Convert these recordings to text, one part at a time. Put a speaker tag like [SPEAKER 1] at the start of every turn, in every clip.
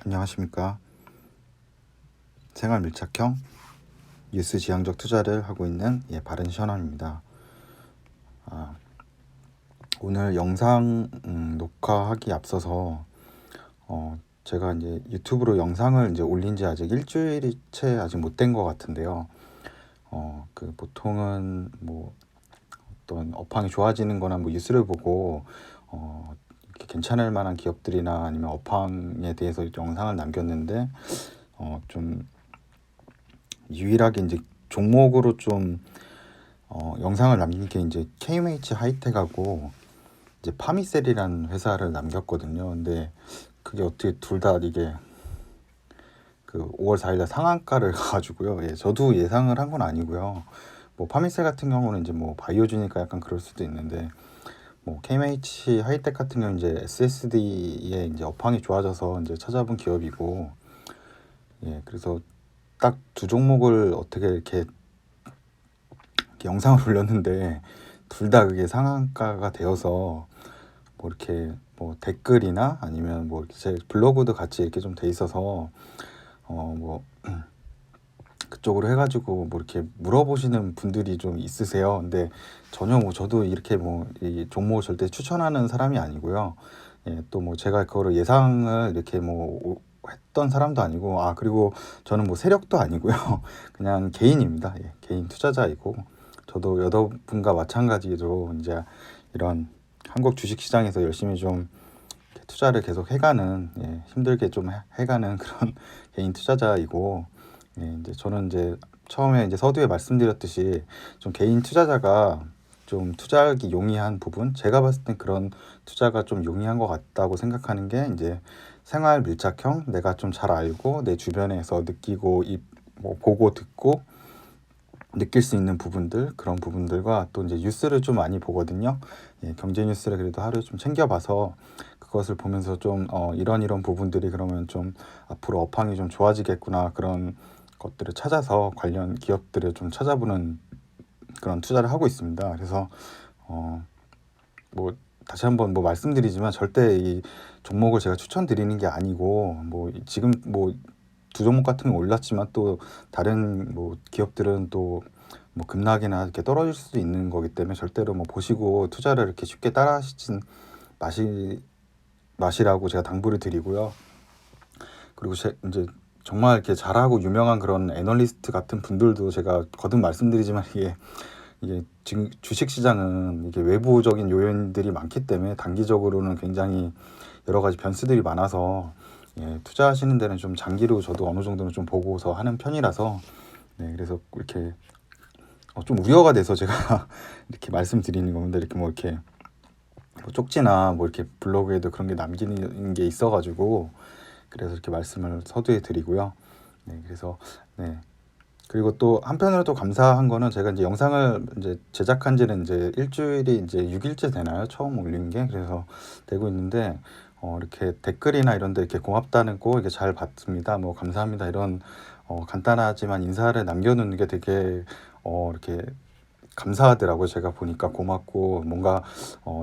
[SPEAKER 1] 안녕하십니까. 생활 밀착형 뉴스 지향적 투자를 하고 있는 바른시원함입니다. 오늘 영상 녹화하기 앞서서 제가 이제 유튜브로 영상을 이제 올린 지 아직 일주일이 채 아직 못 된 것 같은데요. 보통은 뭐 어떤 업황이 좋아지는 거나 뭐 뉴스를 보고 이렇게 괜찮을 만한 기업들이나 아니면 업황에 대해서 영상을 남겼는데 좀 유일하게 이제 종목으로 좀 영상을 남긴 게 이제 KMH 하이텍하고 이제 파미셀이라는 회사를 남겼거든요. 근데 그게 어떻게 둘 다 이게 그 5월 4일날 상한가를 가가지고요. 저도 예상을 한 건 아니고요. 뭐 파미셀 같은 경우는 이제 뭐 바이오주니까 약간 그럴 수도 있는데 뭐 KMH 하이텍 같은 경우는 이제 SSD에 이제 업황이 좋아져서 이제 찾아본 기업이고, 그래서 딱 두 종목을 어떻게 이렇게 영상을 올렸는데 둘 다 그게 상한가가 되어서 뭐 이렇게 뭐 댓글이나 아니면 뭐 제 블로그도 같이 이렇게 좀 돼 있어서 뭐 그쪽으로 해가지고 뭐 이렇게 물어보시는 분들이 좀 있으세요. 근데 전혀 뭐 저도 이렇게 뭐 이 종목을 절대 추천하는 사람이 아니고요. 또 뭐 제가 그거를 예상을 이렇게 뭐 했던 사람도 아니고, 그리고 저는 뭐 세력도 아니고요. 그냥 개인입니다. 개인 투자자이고, 저도 여러분과 마찬가지로 이제 이런 한국 주식시장에서 열심히 좀 투자를 계속 해가는, 힘들게 좀 해가는 그런 개인 투자자이고, 이제 저는 이제 처음에 이제 서두에 말씀드렸듯이 좀 개인 투자자가 좀 투자하기 용이한 부분, 제가 봤을 땐 그런 투자가 좀 용이한 것 같다고 생각하는 게 이제 생활 밀착형, 내가 좀 잘 알고 내 주변에서 느끼고 뭐 보고 듣고 느낄 수 있는 부분들, 그런 부분들과 또 이제 뉴스를 좀 많이 보거든요. 경제 뉴스를 그래도 하루에 좀 챙겨봐서 그것을 보면서 좀 이런 부분들이 그러면 좀 앞으로 업황이 좀 좋아지겠구나, 그런 것들을 찾아서 관련 기업들을 좀 찾아보는 그런 투자를 하고 있습니다. 그래서 뭐 다시 한번 뭐 말씀드리지만 절대 이 종목을 제가 추천드리는 게 아니고, 뭐 지금 뭐 두 종목 같은 건 올랐지만 또 다른 뭐 기업들은 또 뭐 급락이나 이렇게 떨어질 수도 있는 거기 때문에 절대로 뭐 보시고 투자를 이렇게 쉽게 따라 하시진 마시라고 제가 당부를 드리고요. 그리고 이제 정말 이렇게 잘하고 유명한 그런 애널리스트 같은 분들도 제가 거듭 말씀드리지만 이게 지금 주식시장은 이게 외부적인 요인들이 많기 때문에 단기적으로는 굉장히 여러 가지 변수들이 많아서 투자하시는 데는 좀 장기로 저도 어느 정도는 좀 보고서 하는 편이라서, 그래서 이렇게 좀 우려가 돼서 제가 이렇게 말씀드리는 겁니다. 이렇게 뭐 이렇게 뭐 쪽지나 뭐 이렇게 블로그에도 그런 게 남기는 게 있어가지고 그래서 이렇게 말씀을 서두에 드리고요. 그래서 그리고 또 한편으로 또 감사한 거는 제가 이제 영상을 이제 제작한 지는 이제 일주일이 이제 6일째 되나요? 처음 올린 게. 그래서 되고 있는데 이렇게 댓글이나 이런 데 이렇게 고맙다는 거 이게 잘 봤습니다. 뭐 감사합니다. 이런 간단하지만 인사를 남겨놓는 게 되게 이렇게 감사하더라고요. 제가 보니까 고맙고 뭔가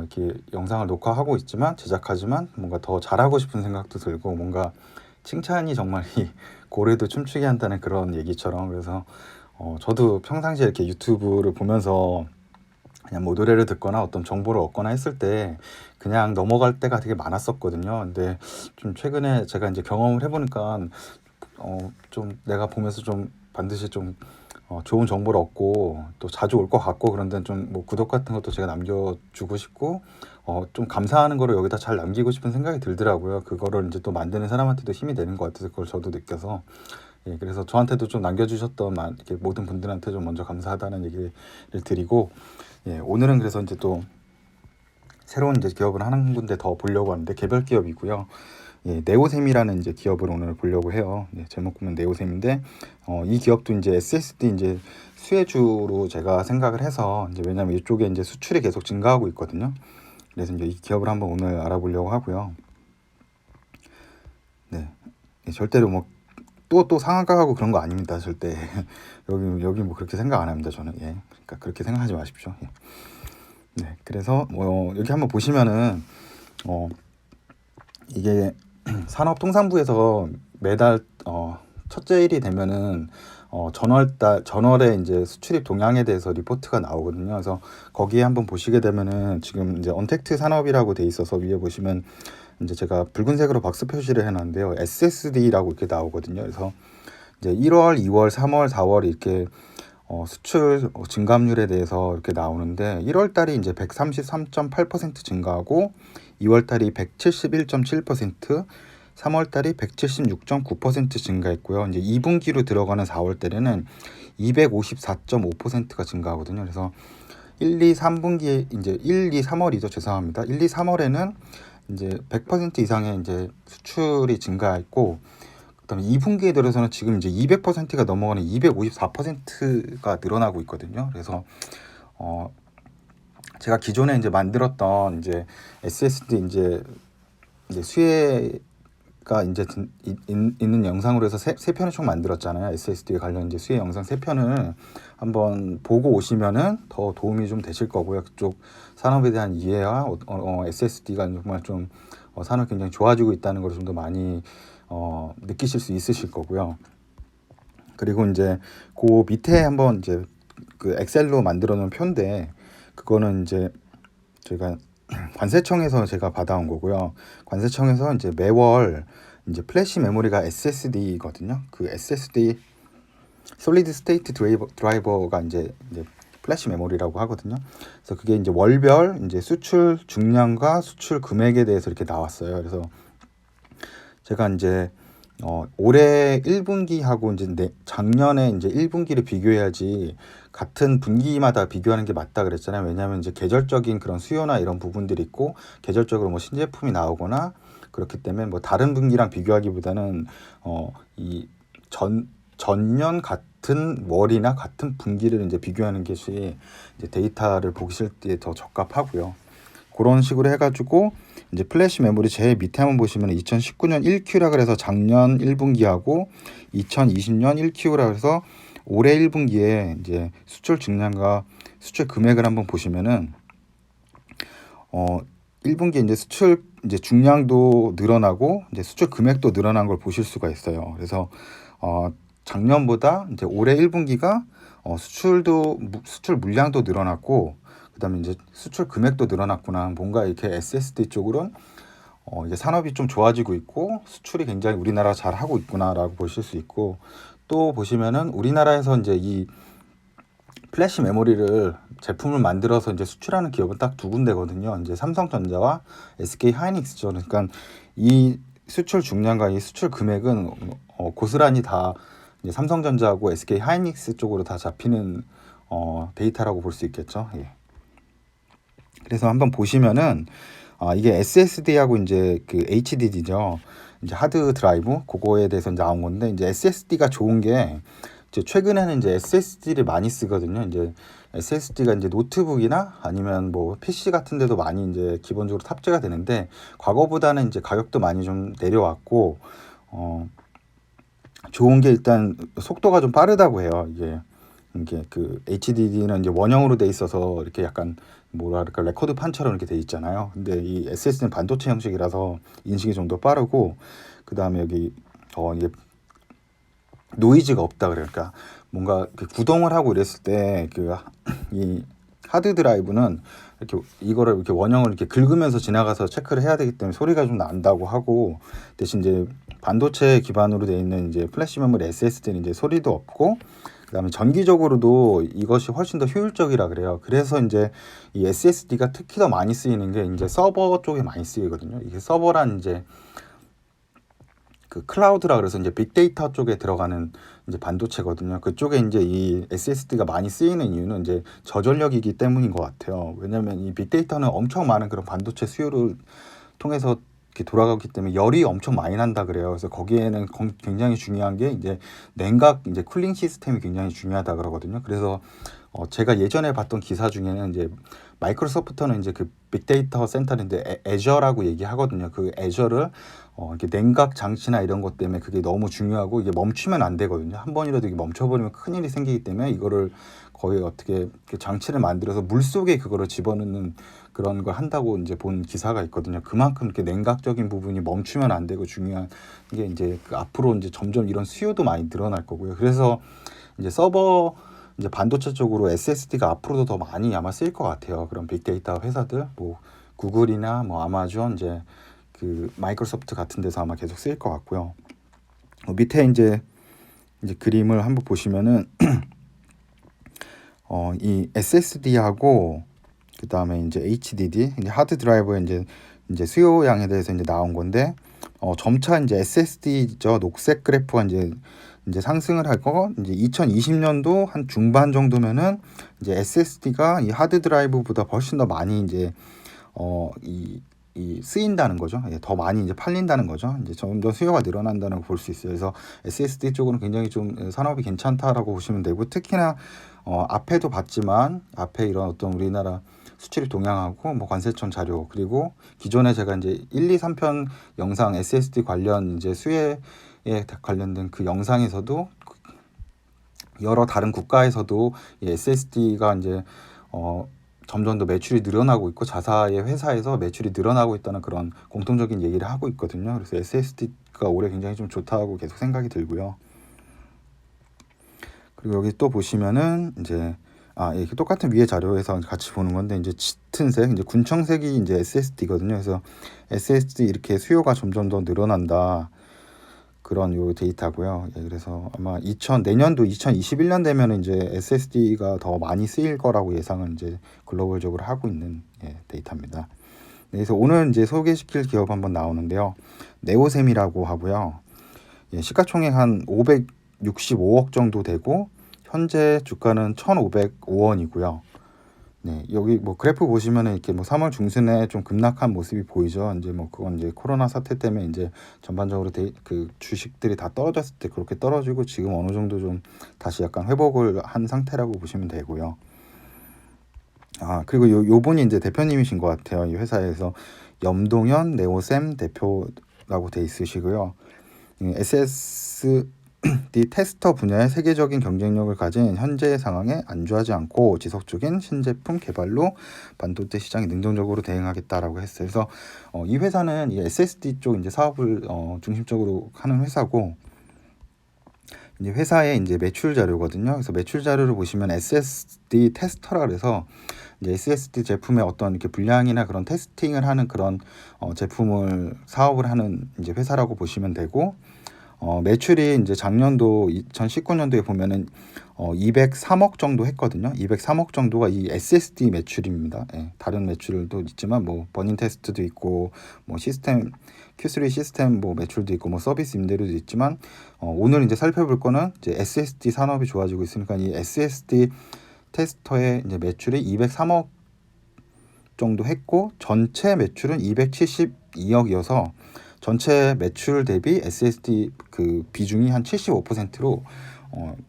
[SPEAKER 1] 이렇게 영상을 녹화하고 있지만 제작하지만 뭔가 더 잘하고 싶은 생각도 들고, 뭔가 칭찬이 정말 이 고래도 춤추게 한다는 그런 얘기처럼, 그래서 저도 평상시에 이렇게 유튜브를 보면서 그냥 뭐 노래를 듣거나 어떤 정보를 얻거나 했을 때 그냥 넘어갈 때가 되게 많았었거든요. 근데 좀 최근에 제가 이제 경험을 해보니까 좀 내가 보면서 좀 반드시 좀 좋은 정보를 얻고 또 자주 올 것 같고, 그런데 좀 뭐 구독 같은 것도 제가 남겨주고 싶고 좀 감사하는 거를 여기다 잘 남기고 싶은 생각이 들더라고요. 그거를 이제 또 만드는 사람한테도 힘이 되는 것 같아서 그걸 저도 느껴서, 그래서 저한테도 좀 남겨주셨던 이렇게 모든 분들한테 좀 먼저 감사하다는 얘기를 드리고, 오늘은 그래서 이제 또 새로운 이제 기업을 한 군데 더 보려고 하는데 개별 기업이고요. 네오셈이라는 이제 기업을 오늘 보려고 해요. 제목 보면 네오셈인데 이 기업도 이제 SSD 이제 수혜주로 제가 생각을 해서, 이제 왜냐면 이쪽에 이제 수출이 계속 증가하고 있거든요. 그래서 이제 이 기업을 한번 오늘 알아보려고 하고요. 절대로 뭐 또 상한가하고 그런 거 아닙니다. 절대. 여기 뭐 그렇게 생각 안 합니다. 저는. 그러니까 그렇게 생각하지 마십시오. 그래서 여기 한번 보시면은 이게 산업통상부에서 매달 첫째 일이 되면은 전월에 이제 수출입 동향에 대해서 리포트가 나오거든요. 그래서 거기에 한번 보시게 되면은 지금 이제 언택트 산업이라고 돼 있어서 위에 보시면 이제 제가 붉은색으로 박스 표시를 해놨는데요. SSD라고 이렇게 나오거든요. 그래서 이제 1월, 2월, 3월, 4월 이렇게 수출 증감률에 대해서 이렇게 나오는데 1월 달이 이제 133.8% 증가하고 2월 달이 171.7%, 3월 달이 176.9% 증가했고요. 이제 2분기로 들어가는 4월 달에는 254.5%가 증가하거든요. 그래서 1, 2, 3분기 이제 1, 2, 3월이죠. 죄송합니다. 1, 2, 3월에는 이제 100% 이상의 이제 수출이 증가했고 그다음에 2분기에 들어서는 지금 이제 200%가 넘어가는 254%가 늘어나고 있거든요. 그래서 제가 기존에 이제 만들었던 이제 SSD 이제 수혜가 이제 있는 영상으로 해서 세 편을 총 만들었잖아요. SSD 관련 이제 수혜 영상 3편을 한번 보고 오시면은 더 도움이 좀 되실 거고요. 그쪽 산업에 대한 이해와 SSD가 정말 좀 산업이 굉장히 좋아지고 있다는 걸 좀 더 많이 느끼실 수 있으실 거고요. 그리고 이제 그 밑에 한번 이제 그 엑셀로 만들어 놓은 표인데 그거는 이제 제가 관세청에서 제가 받아온 거고요. 관세청에서 이제 매월 이제 플래시 메모리가 SSD거든요. 그 SSD 솔리드 스테이트 드라이버가 이제 플래시 메모리라고 하거든요. 그래서 그게 이제 월별 이제 수출 중량과 수출 금액에 대해서 이렇게 나왔어요. 그래서 제가 이제 올해 1분기하고 이제 작년에 이제 1분기를 비교해야지 같은 분기마다 비교하는 게 맞다 그랬잖아요. 왜냐하면 이제 계절적인 그런 수요나 이런 부분들이 있고 계절적으로 뭐 신제품이 나오거나 그렇기 때문에 뭐 다른 분기랑 비교하기보다는 이 전년 같은 월이나 같은 분기를 이제 비교하는 것이 이제 데이터를 보실 때 더 적합하고요. 그런 식으로 해가지고 이제 플래시 메모리 제일 밑에 한번 보시면 2019년 1Q라 그래서 작년 1분기하고 2020년 1Q라 그래서 올해 1분기에 이제 수출 증량과 수출 금액을 한번 보시면은 1분기 이제 수출 이제 중량도 늘어나고 이제 수출 금액도 늘어난 걸 보실 수가 있어요. 그래서 작년보다 이제 올해 1분기가 수출 물량도 늘어났고 그다음에 이제 수출 금액도 늘어났구나. 뭔가 이렇게 SSD 쪽으로는 이제 산업이 좀 좋아지고 있고 수출이 굉장히 우리나라 잘 하고 있구나라고 보실 수 있고 또 보시면은 우리나라에서 이제 이 플래시 메모리를 제품을 만들어서 이제 수출하는 기업은 딱 두 군데거든요. 이제 삼성전자와 SK 하이닉스죠. 그러니까 이 수출 중량과 이 수출 금액은 고스란히 다 이제 삼성전자하고 SK 하이닉스 쪽으로 다 잡히는 데이터라고 볼 수 있겠죠. 예. 그래서 한번 보시면은 이게 SSD하고 이제 그 HDD죠. 이제 하드 드라이브 그거에 대해서 나온 건데 이제 SSD가 좋은 게 이제 최근에는 이제 SSD를 많이 쓰거든요. 이제 SSD가 이제 노트북이나 아니면 뭐 PC 같은 데도 많이 이제 기본적으로 탑재가 되는데 과거보다는 이제 가격도 많이 좀 내려왔고 좋은 게 일단 속도가 좀 빠르다고 해요. 이게 그 HDD는 이제 원형으로 돼 있어서 이렇게 약간 뭐랄까 레코드 판처럼 이렇게 돼 있잖아요. 근데 이 SSD는 반도체 형식이라서 인식이 좀 더 빠르고 그다음에 여기 이게 노이즈가 없다 그래요. 그러니까 뭔가 구동을 하고 이랬을 때 이 하드 드라이브는 이렇게 이거를 이렇게 원형을 이렇게 긁으면서 지나가서 체크를 해야 되기 때문에 소리가 좀 난다고 하고 대신 이제 반도체 기반으로 되어 있는 이제 플래시 메모리 SSD는 이제 소리도 없고 그다음에 전기적으로도 이것이 훨씬 더 효율적이라 그래요. 그래서 이제 이 SSD가 특히 더 많이 쓰이는 게 이제 서버 쪽에 많이 쓰이거든요. 이게 서버란 이제 그 클라우드라 그래서 이제 빅데이터 쪽에 들어가는 이제 반도체거든요. 그쪽에 이제 이 SSD가 많이 쓰이는 이유는 이제 저전력이기 때문인 것 같아요. 왜냐하면 이 빅데이터는 엄청 많은 그런 반도체 수요를 통해서 이렇게 돌아가기 때문에 열이 엄청 많이 난다 그래요. 그래서 거기에는 굉장히 중요한 게 이제 냉각 이제 쿨링 시스템이 굉장히 중요하다 그러거든요. 그래서 제가 예전에 봤던 기사 중에는 이제 마이크로소프트는 이제 그 빅데이터 센터인데 애저라고 얘기하거든요. 그 애저를 이렇게 냉각 장치나 이런 것 때문에 그게 너무 중요하고 이게 멈추면 안 되거든요. 한 번이라도 이게 멈춰버리면 큰일이 생기기 때문에 이거를 거의 어떻게 장치를 만들어서 물 속에 그거를 집어넣는 그런 걸 한다고 이제 본 기사가 있거든요. 그만큼 이렇게 냉각적인 부분이 멈추면 안 되고 중요한 게 이제 그 앞으로 이제 점점 이런 수요도 많이 늘어날 거고요. 그래서 이제 서버 이제 반도체 쪽으로 SSD가 앞으로도 더 많이 아마 쓰일 것 같아요. 그런 빅데이터 회사들 뭐 구글이나 뭐 아마존 이제 그 마이크로소프트 같은 데서 아마 계속 쓰일 것 같고요. 밑에 이제 그림을 한번 보시면은 이 SSD하고 그 다음에 이제 HDD 이제 하드 드라이브의 이제 수요량에 대해서 이제 나온 건데 점차 이제 SSD죠 녹색 그래프가 이제 상승을 할 거. 이제 2020년도 한 중반 정도면은 이제 SSD가 이 하드 드라이브보다 훨씬 더 많이 이제 이 쓰인다는 거죠. 예, 더 많이 이제 팔린다는 거죠. 이제 점점 수요가 늘어난다는 걸 볼 수 있어요. 그래서 SSD 쪽은 굉장히 좀 산업이 괜찮다라고 보시면 되고, 특히나 앞에도 봤지만 앞에 이런 어떤 우리나라 수출입 동향하고 뭐 관세청 자료, 그리고 기존에 제가 이제 1, 2, 3편 영상 SSD 관련 이제 수혜에 관련된 그 영상에서도 여러 다른 국가에서도 이 SSD가 이제 점점 더 매출이 늘어나고 있고 자사의 회사에서 매출이 늘어나고 있다는 그런 공통적인 얘기를 하고 있거든요. 그래서 SSD가 올해 굉장히 좀 좋다고 계속 생각이 들고요. 그리고 여기 또 보시면은 이제 이렇게 똑같은 위에 자료에서 같이 보는 건데 이제 짙은 색, 이제 군청색이 이제 SSD거든요. 그래서 SSD 이렇게 수요가 점점 더 늘어난다. 그런 요 데이터고요. 예, 그래서 아마 내년도 2021년 되면 이제 SSD가 더 많이 쓰일 거라고 예상을 이제 글로벌적으로 하고 있는 데이터입니다. 네, 그래서 오늘 이제 소개시킬 기업 한번 나오는데요. 네오셈이라고 하고요. 예, 시가총액 한 565억 정도 되고 현재 주가는 1,505원이고요. 네, 여기 뭐 그래프 보시면은 이렇게 뭐 3월 중순에 좀 급락한 모습이 보이죠. 이제 뭐 그건 이제 코로나 사태 때문에 이제 전반적으로 그 주식들이 다 떨어졌을 때 그렇게 떨어지고 지금 어느 정도 좀 다시 약간 회복을 한 상태라고 보시면 되고요. 그리고 요분이 이제 대표님이신 것 같아요. 이 회사에서 염동현 네오셈 대표라고 돼 있으시고요. SSD 테스터 분야의 세계적인 경쟁력을 가진 현재의 상황에 안주하지 않고 지속적인 신제품 개발로 반도체 시장에 능동적으로 대응하겠다라고 했어요. 그래서 이 회사는 이 SSD 쪽 이제 사업을 중심적으로 하는 회사고, 이제 회사의 이제 매출 자료거든요. 그래서 매출 자료를 보시면 SSD 테스터라 그래서 이제 SSD 제품의 어떤 이렇게 불량이나 그런 테스팅을 하는 그런 제품을 사업을 하는 이제 회사라고 보시면 되고, 매출이 이제 작년도 2019년도에 보면은 203억 정도 했거든요. 203억 정도가 이 SSD 매출입니다. 예, 다른 매출도 있지만 뭐 버닝 테스트도 있고 뭐 시스템 Q3 시스템 뭐 매출도 있고 뭐 서비스 임대료도 있지만 오늘 이제 살펴볼 거는 이제 SSD 산업이 좋아지고 있으니까 이 SSD 테스터의 이제 매출이 203억 정도 했고 전체 매출은 272억이어서 전체 매출 대비 SSD 그 비중이 한 75%로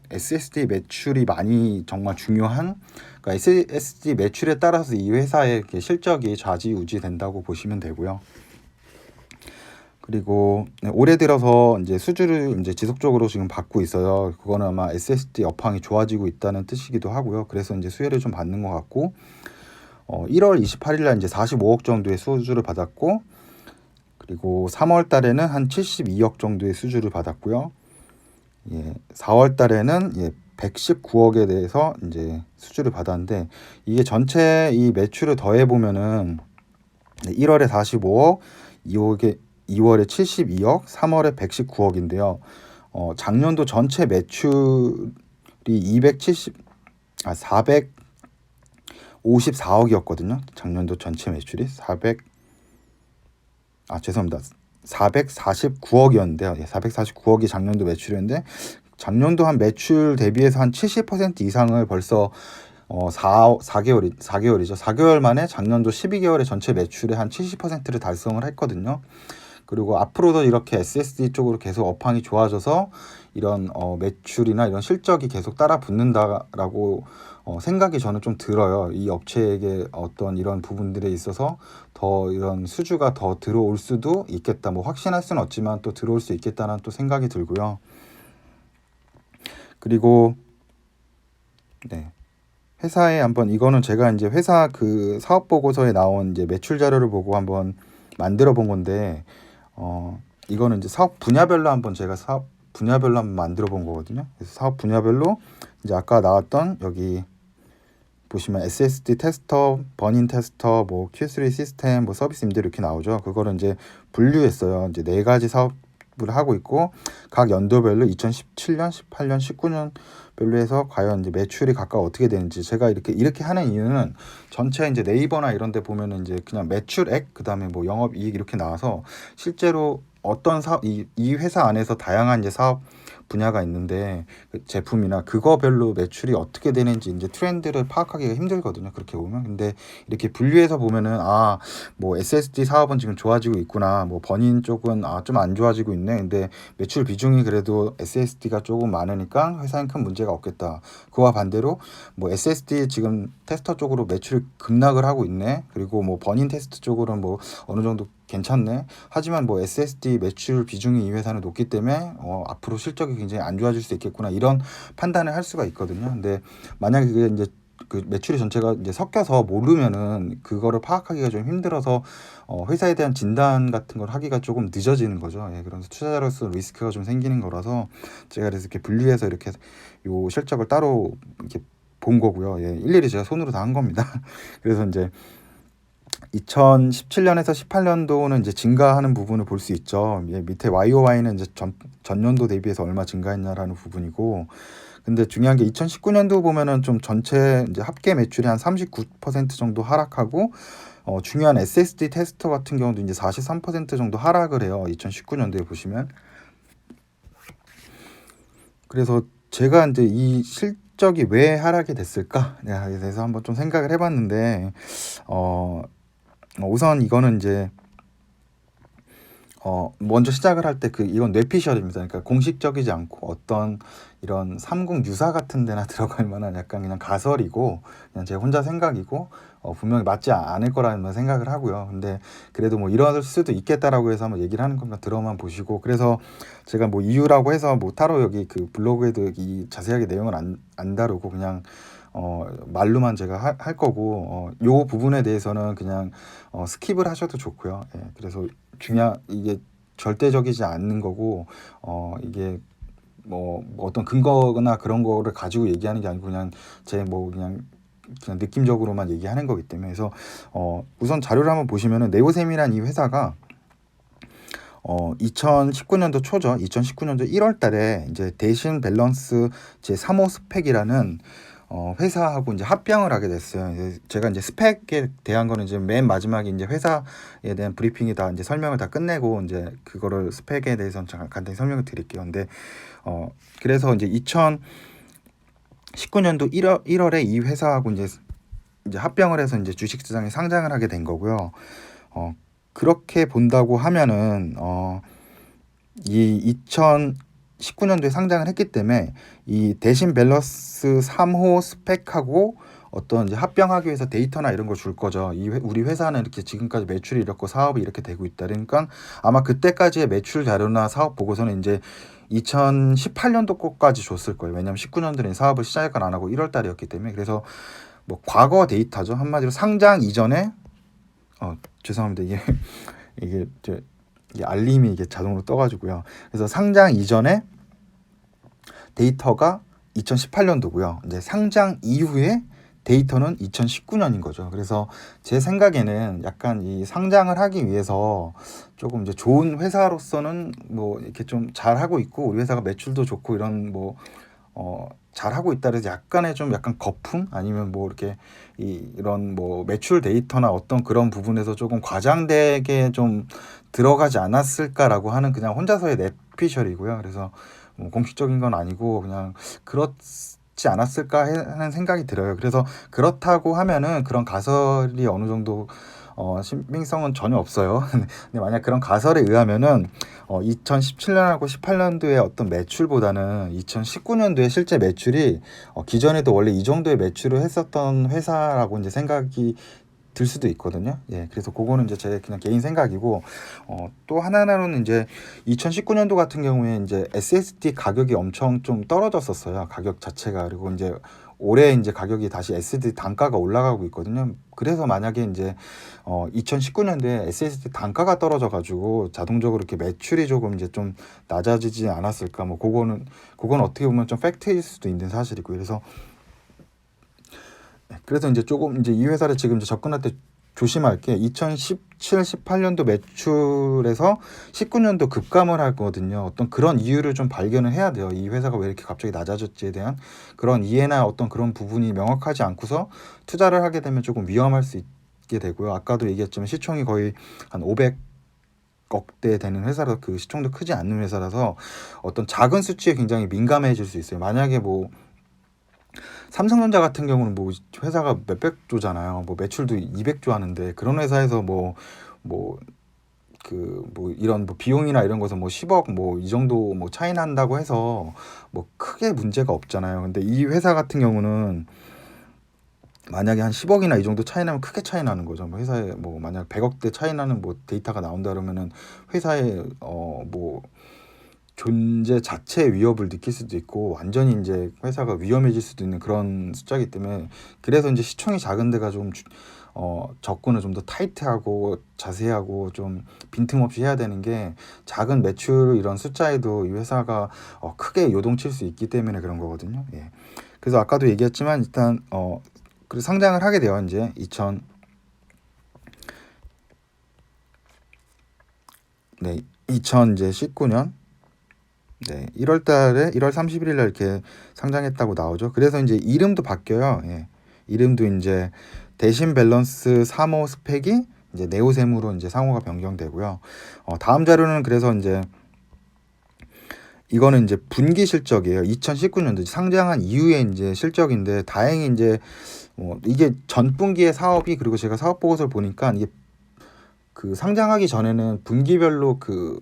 [SPEAKER 1] SSD 매출이 많이 정말 중요한, 그러니까 SSD 매출에 따라서 이 회사의 실적이 좌지우지 된다고 보시면 되고요. 그리고 올해 들어서 이제 수주를 이제 지속적으로 지금 받고 있어요. 그거는 아마 SSD 업황이 좋아지고 있다는 뜻이기도 하고요. 그래서 이제 수혜를 좀 받는 것 같고 1월 28일 날 이제 45억 정도의 수주를 받았고, 그리고 3월 달에는 한 72억 정도의 수주를 받았고요. 예, 4월 달에는 119억에 대해서 이제 수주를 받았는데, 이게 전체 이 매출을 더해 보면은 1월에 45억, 2월에 72억, 3월에 119억인데요. 작년도 전체 매출이 454억이었거든요. 작년도 전체 매출이 449억이었는데요. 449억이 작년도 매출이었는데, 작년도 한 매출 대비해서 한 70% 이상을 벌써 4개월이죠. 4개월 만에 작년도 12개월의 전체 매출의 한 70%를 달성을 했거든요. 그리고 앞으로도 이렇게 SSD 쪽으로 계속 업황이 좋아져서 이런 매출이나 이런 실적이 계속 따라 붙는다라고 생각이 저는 좀 들어요. 이 업체에게 어떤 이런 부분들에 있어서 더 이런 수주가 더 들어올 수도 있겠다. 뭐 확신할 수는 없지만 또 들어올 수 있겠다는 또 생각이 들고요. 그리고 회사에 한번 이거는 제가 이제 회사 그 사업 보고서에 나온 이제 매출 자료를 보고 한번 만들어 본 건데 이거는 이제 사업 분야별로 한번 제가 사업 분야별로 한번 만들어 본 거거든요. 그래서 사업 분야별로 이제 아까 나왔던 여기 보시면 SSD 테스터, 버닌 테스터, 뭐 Q3 시스템, 뭐 서비스 임대 이렇게 나오죠. 그거를 이제 분류했어요. 이제 네 가지 사업을 하고 있고 각 연도별로 2017년, 18년, 19년 별로 해서 과연 이제 매출이 각각 어떻게 되는지 제가 이렇게 하는 이유는 전체 이제 네이버나 이런 데 보면은 이제 그냥 매출액 그다음에 뭐 영업이익 이렇게 나와서 실제로 어떤 사업 이 회사 안에서 다양한 이제 사업 분야가 있는데 그 제품이나 그거별로 매출이 어떻게 되는지 이제 트렌드를 파악하기가 힘들거든요. 그렇게 보면. 근데 이렇게 분류해서 보면은 뭐 SSD 사업은 지금 좋아지고 있구나. 뭐 버닌 쪽은 좀 안 좋아지고 있네. 근데 매출 비중이 그래도 SSD가 조금 많으니까 회사엔 큰 문제가 없겠다. 그와 반대로 뭐 SSD 지금 테스터 쪽으로 매출이 급락을 하고 있네. 그리고 뭐 버닌 테스트 쪽으로는 뭐 어느 정도 괜찮네. 하지만 뭐 SSD 매출 비중이 이 회사는 높기 때문에 앞으로 실적이 굉장히 안 좋아질 수 있겠구나 이런 판단을 할 수가 있거든요. 근데 만약에 그게 이제 그 매출이 전체가 이제 섞여서 모르면은 그거를 파악하기가 좀 힘들어서 회사에 대한 진단 같은 걸 하기가 조금 늦어지는 거죠. 예, 그래서 투자자로서 리스크가 좀 생기는 거라서 제가 그래서 이렇게 분류해서 이렇게 요 실적을 따로 이렇게 본 거고요. 예, 일일이 제가 손으로 다 한 겁니다. 그래서 이제 2017년에서 18년도는 이제 증가하는 부분을 볼 수 있죠. 예, 밑에 YOY는 이제 전년도 대비해서 얼마 증가했냐라는 부분이고, 근데 중요한 게 2019년도 보면은 좀 전체 이제 합계 매출이 한 39% 정도 하락하고, 중요한 SSD 테스터 같은 경우도 이제 43% 정도 하락을 해요. 2019년도에 보시면. 그래서 제가 이제 이 실적이 왜 하락이 됐을까에 대해서 한번 좀 생각을 해봤는데, 우선 이거는 이제 먼저 시작을 할 때 이건 뇌피셜입니다. 그러니까 공식적이지 않고 어떤 이런 삼국 유사 같은 데나 들어갈 만한 약간 그냥 가설이고 그냥 제 혼자 생각이고 분명히 맞지 않을 거라는 생각을 하고요. 근데 그래도 뭐 이럴 수도 있겠다라고 해서 한번 얘기를 하는 겁니다. 들어만 보시고 그래서 제가 뭐 이유라고 해서 뭐 따로 여기 그 블로그에도 이 자세하게 내용을 안 다루고 그냥 말로만 제가 할 거고 요 부분에 대해서는 그냥 스킵을 하셔도 좋고요. 예, 그래서 이게 절대적이지 않는 거고 이게 뭐 어떤 근거나 그런 거를 가지고 얘기하는 게 아니고 그냥 제 뭐 그냥 느낌적으로만 얘기하는 거기 때문에 그래서 우선 자료를 한번 보시면은 네오셈이란 이 회사가 2019년도 초죠. 2019년도 1월 달에 이제 대신 밸런스 제 3호 스펙이라는 회사하고 이제 합병을 하게 됐어요. 제가 이제 스펙에 대한 거는 이제 맨 마지막에 이제 회사에 대한 브리핑이 다 이제 설명을 다 끝내고 이제 그거를 스펙에 대해서는 간단히 설명을 드릴게요. 근데 그래서 이제 2019년도 1월에 이 회사하고 이제 합병을 해서 이제 주식시장에 상장을 하게 된 거고요. 그렇게 본다고 하면은 이 2019년도에 상장을 했기 때문에 이 대신 밸런스 3호 스펙하고 어떤 이제 합병하기 위해서 데이터나 이런 걸 줄 거죠. 우리 회사는 이렇게 지금까지 매출이 이렇고 사업이 이렇게 되고 있다. 그러니까 아마 그때까지의 매출 자료나 사업 보고서는 이제 2018년도 거까지 줬을 거예요. 왜냐하면 19년도는 사업을 시작을 안 하고 1월 달이었기 때문에 그래서 뭐 과거 데이터죠. 한마디로 상장 이전에 죄송합니다. 이게 알림이 이게 자동으로 떠가지고요. 그래서 상장 이전에 데이터가 2018년도고요. 이제 상장 이후에 데이터는 2019년인 거죠. 그래서 제 생각에는 약간 이 상장을 하기 위해서 조금 이제 좋은 회사로서는 뭐 이렇게 좀 잘하고 있고 우리 회사가 매출도 좋고 이런 뭐 잘하고 있다 그래서 약간 거품 아니면 뭐 이렇게 이런 뭐 매출 데이터나 어떤 그런 부분에서 조금 과장되게 좀 들어가지 않았을까라고 하는 그냥 혼자서의 내피셜이고요. 그래서 뭐 공식적인 건 아니고 그냥 그렇지 않았을까 하는 생각이 들어요. 그래서 그렇다고 하면은 그런 가설이 어느 정도 신빙성은 전혀 없어요. 근데 만약 그런 가설에 의하면은 2017년하고 18년도의 어떤 매출보다는 2019년도의 실제 매출이 기존에도 원래 이 정도의 매출을 했었던 회사라고 이제 생각이 들 수도 있거든요. 예, 그래서 그거는 이제 제 그냥 개인 생각이고 또 하나는 이제 2019년도 같은 경우에 이제 SSD 가격이 엄청 좀 떨어졌었어요. 가격 자체가 그리고 이제 올해 이제 가격이 다시 SSD 단가가 올라가고 있거든요. 그래서 만약에 이제 2019년도에 SSD 단가가 떨어져 가지고 자동적으로 이렇게 매출이 조금 이제 좀 낮아지지 않았을까, 뭐 그건 어떻게 보면 좀 팩트일 수도 있는 사실이고, 그래서 이제 조금 이제 이 회사를 지금 이제 접근할 때 조심할 게, 2017, 18년도 매출에서 19년도 급감을 하거든요. 어떤 그런 이유를 좀 발견을 해야 돼요. 이 회사가 왜 이렇게 갑자기 낮아졌지에 대한 그런 이해나 어떤 그런 부분이 명확하지 않고서 투자를 하게 되면 조금 위험할 수 있게 되고요. 아까도 얘기했지만 시총이 거의 한 500억대 되는 회사라, 그 시총도 크지 않는 회사라서 어떤 작은 수치에 굉장히 민감해질 수 있어요. 만약에 뭐 삼성전자 같은 경우는 뭐 회사가 몇백 조잖아요. 뭐 매출도 200조 하는데, 그런 회사에서 이런 뭐 비용이나 이런 거에서 뭐 10억 뭐 이 정도 뭐 차이 난다고 해서 뭐 크게 문제가 없잖아요. 근데 이 회사 같은 경우는 만약에 한 10억이나 이 정도 차이 나면 크게 차이 나는 거죠. 뭐 회사에 뭐 만약 100억대 차이 나는 뭐 데이터가 나온다 그러면은 회사에 뭐 존재 자체의 위협을 느낄 수도 있고, 완전히 이제 회사가 위험해질 수도 있는 그런 숫자이기 때문에, 그래서 이제 시총이 작은 데가 좀 접근을 좀 더 타이트하고 자세하고 좀 빈틈없이 해야 되는 게, 작은 매출 이런 숫자에도 이 회사가 크게 요동칠 수 있기 때문에 그런 거거든요. 예. 그래서 아까도 얘기했지만 일단 그리고 상장을 하게 돼요. 이제 2019년 1월 달에 1월 31일 날 이렇게 상장했다고 나오죠. 그래서 이제 이름도 바뀌어요. 예. 이름도 이제 대신 밸런스 3호 스펙이 이제 네오셈으로 이제 상호가 변경되고요. 다음 자료는 그래서 이제 이거는 이제 분기 실적이에요. 2019년도 상장한 이후에 이제 실적인데, 다행히 이제 이게 전 분기의 사업이, 그리고 제가 사업 보고서를 보니까 이게 그 상장하기 전에는 분기별로 그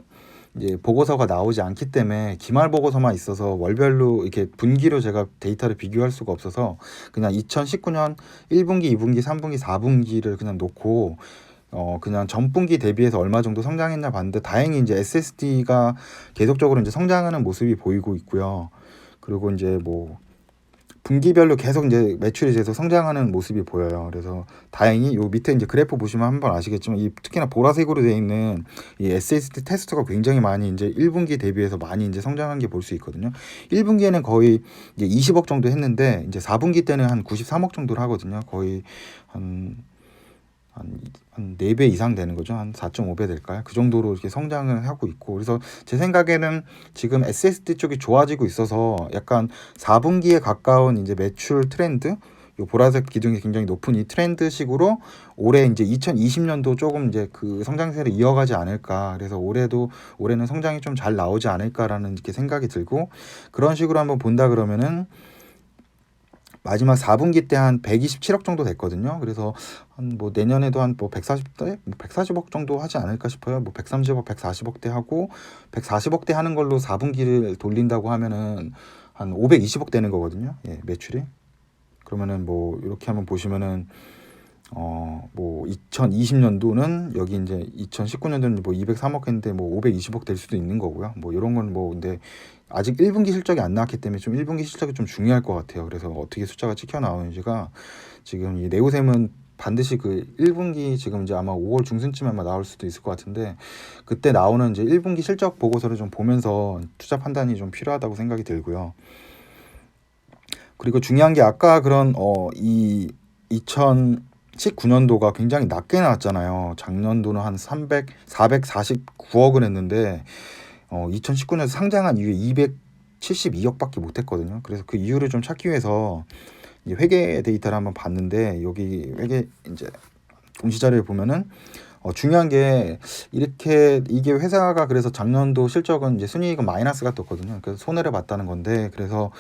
[SPEAKER 1] 이제 보고서가 나오지 않기 때문에 기말 보고서만 있어서 월별로 이렇게 분기로 제가 데이터를 비교할 수가 없어서 그냥 2019년 1분기, 2분기, 3분기, 4분기를 그냥 놓고 그냥 전분기 대비해서 얼마 정도 성장했냐 봤는데, 다행히 이제 SSD가 계속적으로 이제 성장하는 모습이 보이고 있고요. 그리고 이제 뭐 분기별로 계속 이제 매출이 계속 성장하는 모습이 보여요. 그래서 다행히 요 밑에 이제 그래프 보시면 한번 아시겠지만, 이 특히나 보라색으로 되어 있는 이 SSD 테스트가 굉장히 많이 이제 1분기 대비해서 많이 이제 성장한 게 볼 수 있거든요. 1분기에는 거의 이제 20억 정도 했는데, 이제 4분기 때는 한 93억 정도를 하거든요. 거의 한 4배 이상 되는 거죠. 한 4.5배 될까요? 그 정도로 이렇게 성장을 하고 있고, 그래서 제 생각에는 지금 SSD 쪽이 좋아지고 있어서 약간 4분기에 가까운 이제 매출 트렌드, 요 보라색 기둥이 굉장히 높은 이 트렌드식으로 올해 이제 2020년도 조금 이제 그 성장세를 이어가지 않을까. 그래서 올해는 성장이 좀 잘 나오지 않을까라는 이렇게 생각이 들고, 그런 식으로 한번 본다 그러면은 마지막 4분기 때 한 127억 정도 됐거든요. 그래서 한 뭐 내년에도 한 뭐 140대, 140억 정도 하지 않을까 싶어요. 뭐 130억, 140억대 하고 140억대 하는 걸로 4분기를 돌린다고 하면은 한 520억 되는 거거든요. 예, 매출이. 그러면은 뭐 이렇게 한번 보시면은 뭐 2020년도는 여기 이제 2019년도는 뭐 203억 했는데 뭐 520억 될 수도 있는 거고요. 뭐 이런 건 뭐 근데 아직 1분기 실적이 안 나왔기 때문에 좀 1분기 실적이 좀 중요할 것 같아요. 그래서 어떻게 숫자가 찍혀 나오는지가, 지금 이 네오셈은 반드시 그 1분기 지금 이제 아마 5월 중순쯤에 아마 나올 수도 있을 것 같은데, 그때 나오는 이제 1분기 실적 보고서를 좀 보면서 투자 판단이 좀 필요하다고 생각이 들고요. 그리고 중요한 게 아까 그런 이 2019년도가 굉장히 낮게 나왔잖아요. 작년도는 한 449억을 했는데 2019년에 상장한 이후에 272억밖에 못했거든요. 그래서 그 이유를 좀 찾기 위해서 이제 회계 데이터를 한번 봤는데, 여기 회계 이제 공시 자료에 보면은 중요한 게 이게 회사가 그래서 작년도 실적은 이제 순이익은 마이너스가 떴거든요. 그래서 손해를 봤다는 건데, 그래서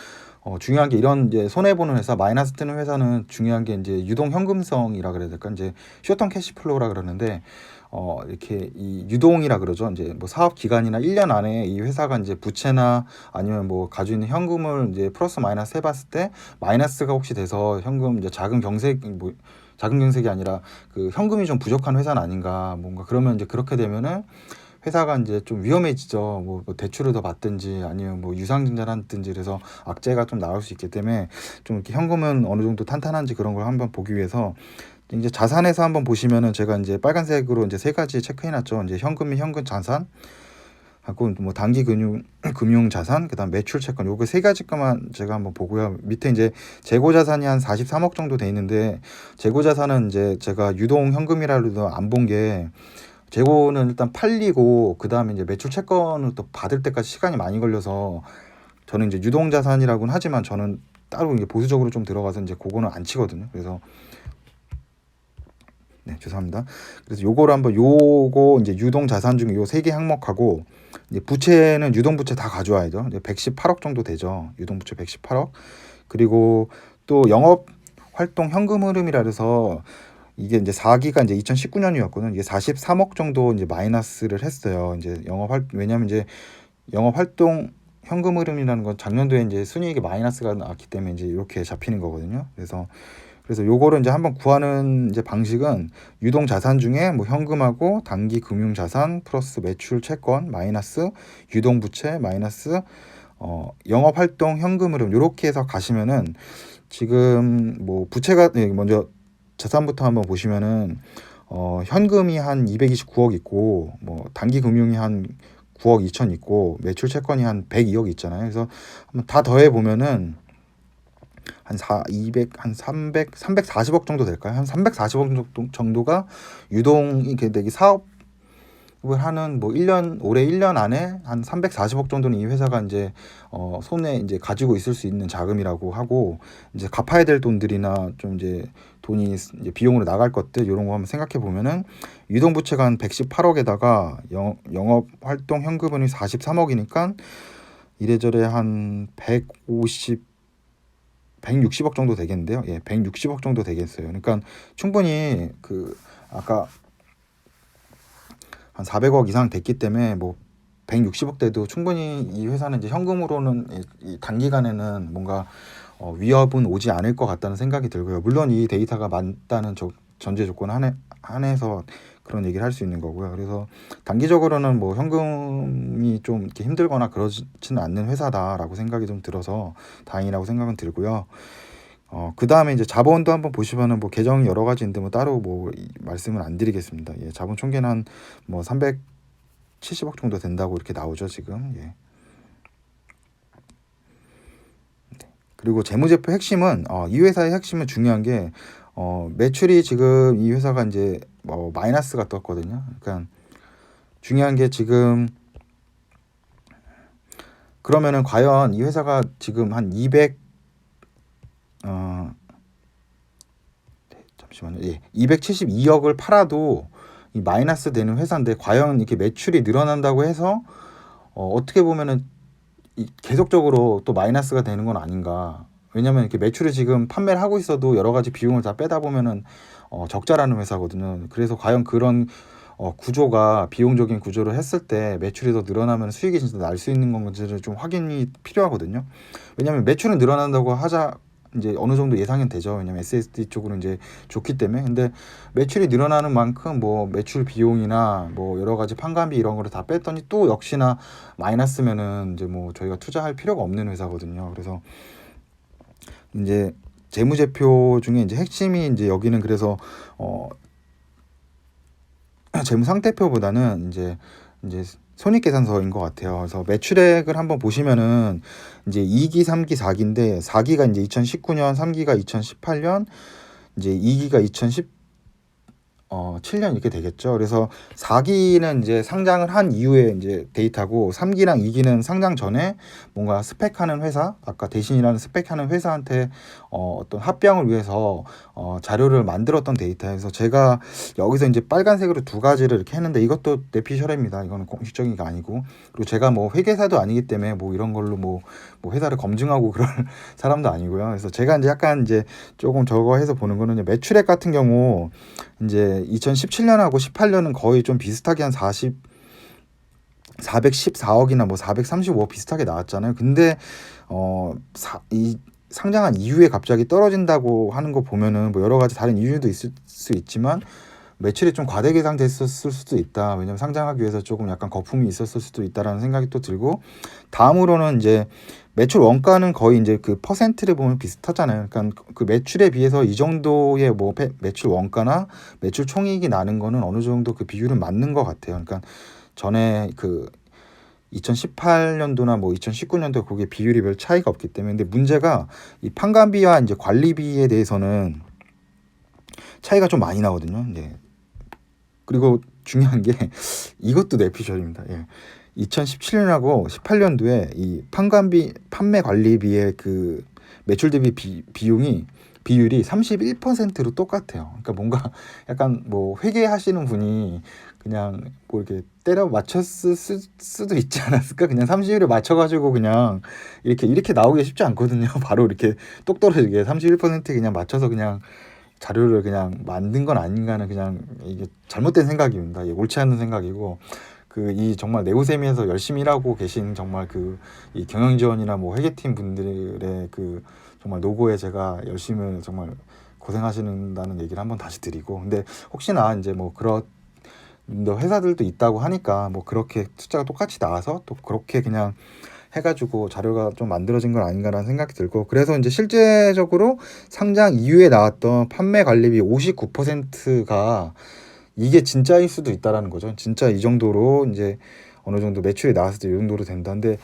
[SPEAKER 1] 중요한 게 이런 이제 손해 보는 회사, 마이너스 뜨는 회사는 중요한 게 이제 유동 현금성이라 그래야 될까, 이제 쇼텀 캐시플로우라 그러는데, 이렇게 이 유동이라 그러죠. 이제 뭐 사업 기간이나 1년 안에 이 회사가 이제 부채나 아니면 뭐 가지고 있는 현금을 이제 플러스 마이너스 해봤을 때 마이너스가 혹시 돼서 현금 이제 자금 경색이 아니라 그 현금이 좀 부족한 회사는 아닌가, 뭔가 그러면 이제 그렇게 되면은 회사가 이제 좀 위험해지죠. 뭐 대출을 더 받든지 아니면 뭐 유상증자를 하든지, 그래서 악재가 좀 나올 수 있기 때문에 좀 이렇게 현금은 어느 정도 탄탄한지 그런 걸 한번 보기 위해서 이제 자산에서 한번 보시면은 제가 이제 빨간색으로 이제 세 가지 체크해놨죠. 이제 현금 및 현금 자산 하고 뭐 단기 금융 자산, 그다음 매출 채권, 요거 세 가지 것만 제가 한번 보고요. 밑에 이제 재고 자산이 한 43억 정도 돼 있는데, 재고 자산은 이제 제가 유동 현금이라도 안 본 게, 재고는 일단 팔리고 그다음에 이제 매출 채권을 또 받을 때까지 시간이 많이 걸려서, 저는 이제 유동 자산이라고는 하지만 저는 따로 이게 보수적으로 좀 들어가서 이제 그거는 안 치거든요. 그래서 네, 죄송합니다. 그래서 요거를 한번, 요거 이제 유동 자산 중에 요 세 개 항목하고, 이제 부채는 유동 부채 다 가져와야죠. 이제 118억 정도 되죠. 유동 부채 118억. 그리고 또 영업 활동 현금 흐름이라 해서 이게 이제 4기가 이제 2019년이었거든요. 이게 43억 정도 이제 마이너스를 했어요. 이제 왜냐면 이제 영업 활동 현금 흐름이라는 건 작년도에 이제 순이익이 마이너스가 나왔기 때문에 이제 이렇게 잡히는 거거든요. 그래서 요거를 이제 한번 구하는 이제 방식은, 유동 자산 중에 뭐 현금하고 단기 금융 자산 플러스 매출 채권 마이너스 유동 부채 마이너스 영업 활동 현금 흐름, 요렇게 해서 가시면은, 지금 뭐 부채가, 먼저 자산부터 한번 보시면은 현금이 한 229억 있고, 뭐 단기 금융이 한 9억 2천 있고, 매출 채권이 한 102억 있잖아요. 그래서 한번 다 더해 보면은 한 340억 정도 될까요? 한 340억 정도가 유동이 이렇게 되기, 사업을 하는 뭐 1년, 올해 1년 안에 한 340억 정도는 이 회사가 이제 손에 이제 가지고 있을 수 있는 자금이라고 하고, 이제 갚아야 될 돈들이나 좀 이제 돈이 이제 비용으로 나갈 것들, 이런 거 한번 생각해 보면은, 유동 부채가 한 118억에다가 영업 활동 현금은 43억이니까 이래저래 한 160억 정도 되겠는데요. 예, 160억 정도 되겠어요. 그러니까 충분히 아까 한 400억 이상 됐기 때문에 뭐 160억 대도 충분히 이 회사는 이제 현금으로는 이 단기간에는 뭔가 위협은 오지 않을 것 같다는 생각이 들고요. 물론 이 데이터가 맞다는 전제 조건 한해서 그런 얘기를 할 수 있는 거고요. 그래서 단기적으로는 뭐 현금이 좀 이렇게 힘들거나 그러지는 않는 회사다라고 생각이 좀 들어서 다행이라고 생각은 들고요. 그 다음에 이제 자본도 한번 보시면은 뭐 계정이 여러 가지 있는데 뭐 따로 뭐 말씀은 안 드리겠습니다. 예, 자본 총계는 한 뭐 370억 정도 된다고 이렇게 나오죠, 지금. 예. 그리고 재무제표 핵심은, 이 회사의 핵심은 중요한 게, 매출이 지금 이 회사가 이제 뭐 마이너스가 떴거든요. 그러니까 중요한 게, 지금 그러면은 과연 이 회사가 지금 한 272억을 팔아도 이 마이너스 되는 회사인데, 과연 이렇게 매출이 늘어난다고 해서 어떻게 보면은 계속적으로 또 마이너스가 되는 건 아닌가. 왜냐면 이렇게 매출을 지금 판매를 하고 있어도 여러 가지 비용을 다 빼다 보면은 적자라는 회사거든요. 그래서 과연 그런 구조가, 비용적인 구조를 했을 때 매출이 더 늘어나면 수익이 진짜 날 수 있는 건지를 좀 확인이 필요하거든요. 왜냐면 매출은 늘어난다고 하자 이제 어느 정도 예상은 되죠. 왜냐면 SSD 쪽으로 이제 좋기 때문에. 근데 매출이 늘어나는 만큼 뭐 매출 비용이나 뭐 여러 가지 판관비 이런 거를 다 뺐더니 또 역시나 마이너스면은 이제 뭐 저희가 투자할 필요가 없는 회사거든요. 그래서 이제 재무제표 중에 이제 핵심이 이제 여기는, 그래서 재무상태표보다는 이제 손익계산서인 것 같아요. 그래서 매출액을 한번 보시면은 이제 2기, 3기, 4기인데, 4기가 이제 2019년, 3기가 2018년, 이제 2기가 2017년 이렇게 되겠죠. 그래서 4기는 이제 상장을 한 이후에 이제 데이터고, 3기랑 2기는 상장 전에 뭔가 스펙하는 회사, 아까 대신이라는 스펙하는 회사한테 어떤 합병을 위해서 자료를 만들었던 데이터에서, 제가 여기서 이제 빨간색으로 두 가지를 이렇게 했는데, 이것도 내피셜입니다. 이거는 공식적인 게 아니고, 그리고 제가 뭐 회계사도 아니기 때문에 뭐 이런 걸로 뭐 회사를 검증하고 그럴 사람도 아니고요. 그래서 제가 이제 약간 이제 조금 저거 해서 보는 거는, 매출액 같은 경우 이제 2017년하고 18년은 거의 좀 비슷하게 한 414억이나 뭐 435억 비슷하게 나왔잖아요. 근데 이 상장한 이후에 갑자기 떨어진다고 하는 거 보면은 뭐 여러 가지 다른 이유도 있을 수 있지만, 매출이 좀 과대 계산됐었을 수도 있다. 왜냐면 상장하기 위해서 조금 약간 거품이 있었을 수도 있다라는 생각이 또 들고, 다음으로는 이제 매출 원가는 거의 이제 그 퍼센트를 보면 비슷하잖아요. 그러니까 그 매출에 비해서 이 정도의 뭐 매출 원가나 매출 총이익이 나는 거는 어느 정도 그 비율은 맞는 것 같아요. 그러니까 전에 그 2018년도나 뭐 2019년도 그게 비율이 별 차이가 없기 때문에. 근데 문제가 이 판관비와 이제 관리비에 대해서는 차이가 좀 많이 나거든요. 네. 그리고 중요한 게 이것도 내피셜입니다. 예. 2017년하고 18년도에 이 판매 관리비의 그 매출 대비 비율이 31%로 똑같아요. 그러니까 뭔가 약간 뭐 회계하시는 분이 그냥 뭐 이렇게 때려 맞췄을 수도 있지 않았을까? 그냥 31을 맞춰가지고 그냥 이렇게 나오기 쉽지 않거든요. 바로 이렇게 똑 떨어지게 31% 그냥 맞춰서 그냥 자료를 그냥 만든 건 아닌가는 그냥 이게 잘못된 생각입니다. 이게 옳지 않은 생각이고, 그 이 정말 네오세미에서 열심히 일하고 계신 정말 그 이 경영지원이나 뭐 회계팀 분들의 그 정말 노고에 제가 열심히 정말 고생하시는다는 얘기를 한번 다시 드리고, 근데 혹시나 이제 뭐 그런 회사들도 있다고 하니까 뭐 그렇게 숫자가 똑같이 나와서 또 그렇게 그냥 해가지고 자료가 좀 만들어진 건 아닌가라는 생각이 들고, 그래서 이제 실제적으로 상장 이후에 나왔던 판매 관리비 59%가 이게 진짜일 수도 있다라는 거죠. 진짜 이 정도로 이제 어느 정도 매출이 나왔을 때 이 정도로 된다는데,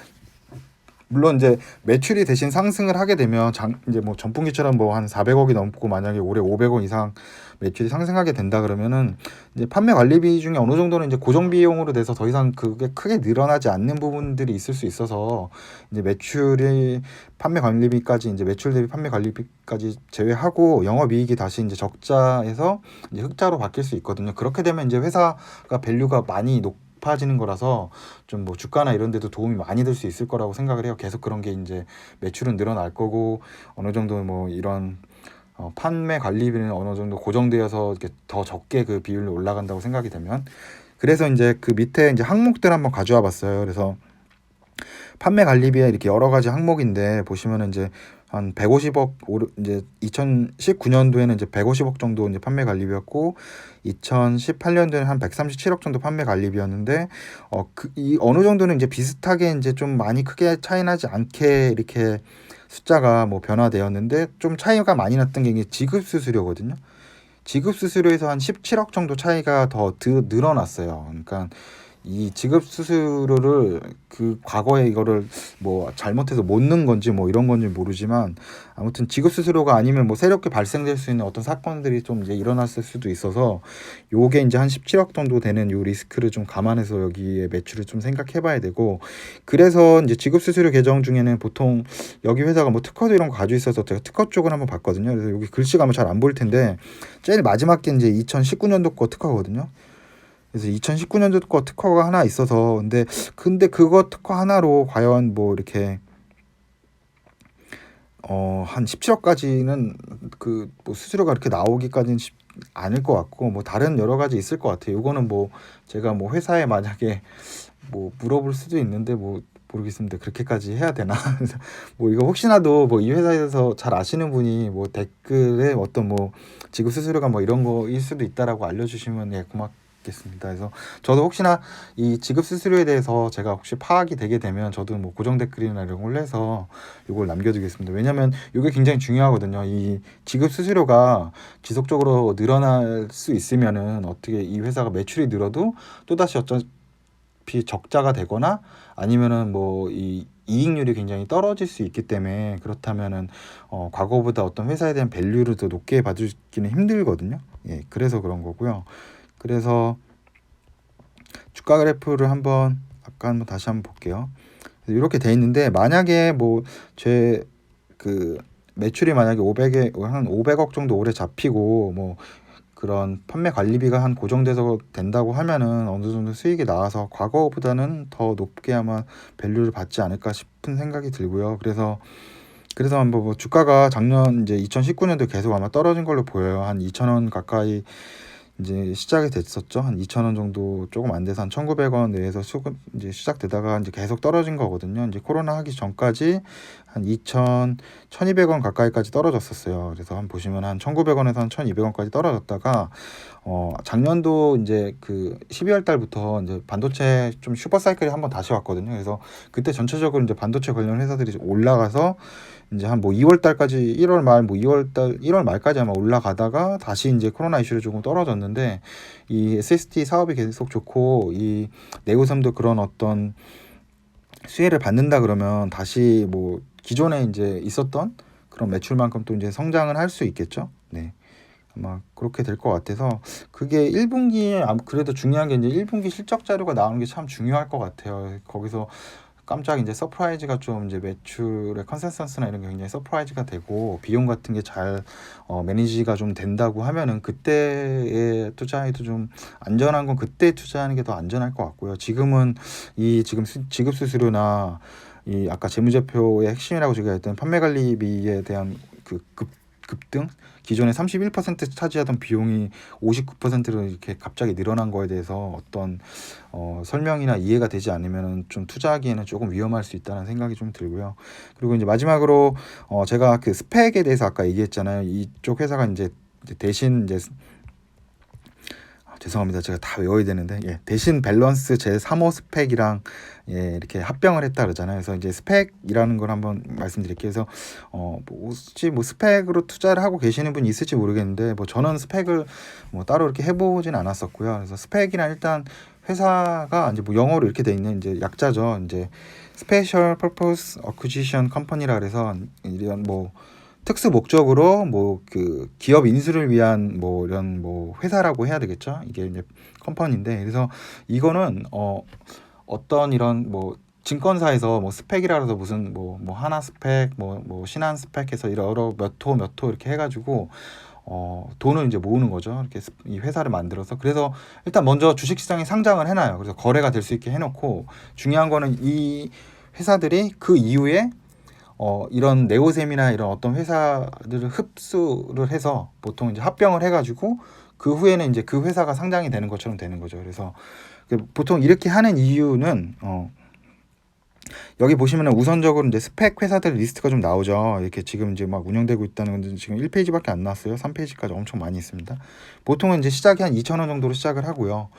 [SPEAKER 1] 물론 이제 매출이 대신 상승을 하게 되면 이제 뭐 전분기처럼 뭐 한 400억이 넘고 만약에 올해 500억 이상 매출이 상승하게 된다 그러면은 이제 판매 관리비 중에 어느 정도는 이제 고정 비용으로 돼서 더 이상 그게 크게 늘어나지 않는 부분들이 있을 수 있어서 이제 매출이 판매 관리비까지 이제 매출 대비 판매 관리비까지 제외하고 영업이익이 다시 이제 적자에서 이제 흑자로 바뀔 수 있거든요. 그렇게 되면 이제 회사가 밸류가 많이 높아지는 거라서 좀 뭐 주가나 이런 데도 도움이 많이 될 수 있을 거라고 생각을 해요. 계속 그런 게 이제 매출은 늘어날 거고 어느 정도 뭐 이런 판매 관리비는 어느 정도 고정되어서 이렇게 더 적게 그 비율이 올라간다고 생각이 되면, 그래서 이제 그 밑에 이제 항목들 한번 가져와 봤어요. 그래서 판매 관리비에 이렇게 여러 가지 항목인데 보시면은 이제 한 150억 이제 2019년도에는 이제 150억 정도 이제 판매 관리비였고 2018년도에는 한 137억 정도 판매 관리비였는데 이 어느 정도는 이제 비슷하게 이제 좀 많이 크게 차이 나지 않게 이렇게 숫자가 뭐 변화되었는데, 좀 차이가 많이 났던 게 이게 지급 수수료거든요. 지급 수수료에서 한 17억 정도 차이가 더 늘어났어요. 그러니까 이 지급 수수료를 그 과거에 이거를 뭐 잘못해서 못 넣은 건지 뭐 이런 건지 모르지만, 아무튼 지급 수수료가 아니면 뭐 새롭게 발생될 수 있는 어떤 사건들이 좀 이제 일어났을 수도 있어서 요게 이제 한 17억 정도 되는 요 리스크를 좀 감안해서 여기에 매출을 좀 생각해 봐야 되고, 그래서 이제 지급 수수료 계정 중에는 보통 여기 회사가 뭐 특허도 이런 거 가지고 있어서 제가 특허 쪽을 한번 봤거든요. 그래서 여기 글씨가 아마 잘 안 보일 텐데 제일 마지막 게 이제 2019년도 거 특허거든요. 그래서 2019년도 거 특허가 하나 있어서 근데 그거 특허 하나로 과연 뭐 이렇게 한 17억까지는 그 뭐 수수료가 이렇게 나오기까지는 않을 것 같고, 뭐 다른 여러 가지 있을 것 같아요. 이거는 뭐 제가 뭐 회사에 만약에 뭐 물어볼 수도 있는데 뭐 모르겠습니다. 그렇게까지 해야 되나? 그래서 뭐 이거 혹시나도 뭐 이 회사에서 잘 아시는 분이 뭐 댓글에 어떤 뭐 지급 수수료가 뭐 이런 거일 수도 있다라고 알려주시면 예, 고맙겠습니다. 그래서 저도 혹시나 이 지급 수수료에 대해서 제가 혹시 파악이 되게 되면 저도 뭐 고정 댓글이나 이런 걸 해서 이걸 남겨두겠습니다. 왜냐면 이게 굉장히 중요하거든요. 이 지급 수수료가 지속적으로 늘어날 수 있으면은 어떻게 이 회사가 매출이 늘어도 또다시 어차피 적자가 되거나 아니면은 뭐 이 이익률이 굉장히 떨어질 수 있기 때문에, 그렇다면은 과거보다 어떤 회사에 대한 밸류를 더 높게 봐주기는 힘들거든요. 예, 그래서 그런 거고요. 그래서 주가 그래프를 한번 다시 한번 볼게요. 이렇게 돼 있는데, 만약에 뭐 제 그 매출이 만약에 500억 정도 올해 잡히고 뭐 그런 판매 관리비가 한 고정돼서 된다고 하면은 어느 정도 수익이 나와서 과거보다는 더 높게 아마 밸류를 받지 않을까 싶은 생각이 들고요. 그래서 한번 뭐 주가가 작년 이제 2019년도 계속 아마 떨어진 걸로 보여요. 한 2,000원 가까이 이제 시작이 됐었죠. 한 2,000원 정도 조금 안 돼서 한 1,900원 내에서 이제 시작되다가 이제 계속 떨어진 거거든요. 이제 코로나 하기 전까지 한 1,200원 가까이까지 떨어졌었어요. 그래서 한 보시면 한 1,900원에서 한 1,200원까지 떨어졌다가 작년도 이제 그 12월 달부터 이제 반도체 좀 슈퍼 사이클이 한번 다시 왔거든요. 그래서 그때 전체적으로 이제 반도체 관련 회사들이 올라가서 이제 한 뭐 2월 달까지 1월 말 뭐 1월 말까지 아마 올라가다가 다시 이제 코로나 이슈로 조금 떨어졌는데, 이 SSD 사업이 계속 좋고 이 내구성도 그런 어떤 수혜를 받는다 그러면 다시 뭐 기존에 이제 있었던 그런 매출만큼 또 이제 성장을 할 수 있겠죠. 네. 아마 그렇게 될 것 같아서, 그게 1분기에 그래도 중요한 게 이제 1분기 실적 자료가 나오는 게 참 중요할 것 같아요. 거기서 깜짝 이제 서프라이즈가 좀 이제 매출의 컨센서스나 이런 게 굉장히 서프라이즈가 되고 비용 같은 게 잘 매니지가 좀 된다고 하면은 그때에 투자해도 좀 안전한 건 그때 투자하는 게 더 안전할 것 같고요. 지금은 지금 지급 수수료나 이 아까 재무제표의 핵심이라고 제가 했던 판매관리비에 대한 그 급등, 기존에 31% 차지하던 비용이 59%로 이렇게 갑자기 늘어난 거에 대해서 어떤 설명이나 이해가 되지 않으면 좀 투자하기에는 조금 위험할 수 있다는 생각이 좀 들고요. 그리고 이제 마지막으로 제가 그 스펙에 대해서 아까 얘기했잖아요. 이쪽 회사가 이제 대신 이제 죄송합니다. 제가 다 외워야 되는데, 대신 밸런스 제3호 스펙이랑 이렇게 합병을 했다 그러잖아요. 그래서 이제 스펙이라는 걸 한번 말씀드릴게요. 그래서 혹시 뭐 스펙으로 투자를 하고 계시는 분이 있을지 모르겠는데, 뭐 저는 스펙을 뭐 따로 이렇게 해보진 않았었고요. 그래서 스펙이란 일단 회사가 이제 뭐 영어로 이렇게 돼 있는 이제 약자죠. 이제 Special Purpose Acquisition Company라 그래서 이런 뭐 특수 목적으로 뭐 그 기업 인수를 위한 뭐 이런 뭐 회사라고 해야 되겠죠. 이게 이제 컴퍼니인데, 그래서 이거는 어떤 이런 뭐 증권사에서 뭐 스펙이라 해서 무슨 뭐 하나 스펙 뭐 신한 스펙해서 여러 몇 호 이렇게 해가지고 돈을 이제 모으는 거죠. 이렇게 이 회사를 만들어서. 그래서 일단 먼저 주식시장에 상장을 해놔요. 그래서 거래가 될 수 있게 해놓고, 중요한 거는 이 회사들이 그 이후에 이런 네오셈이나 이런 어떤 회사들을 흡수를 해서 보통 이제 합병을 해가지고 그 후에는 이제 그 회사가 상장이 되는 것처럼 되는 거죠. 그래서 보통 이렇게 하는 이유는 여기 보시면은 우선적으로 이제 스펙 회사들 리스트가 좀 나오죠. 이렇게 지금 이제 막 운영되고 있다는 건데 지금 1페이지밖에 안 나왔어요. 3페이지까지 엄청 많이 있습니다. 보통은 이제 시작이 한 2,000원 정도로 시작을 하고요.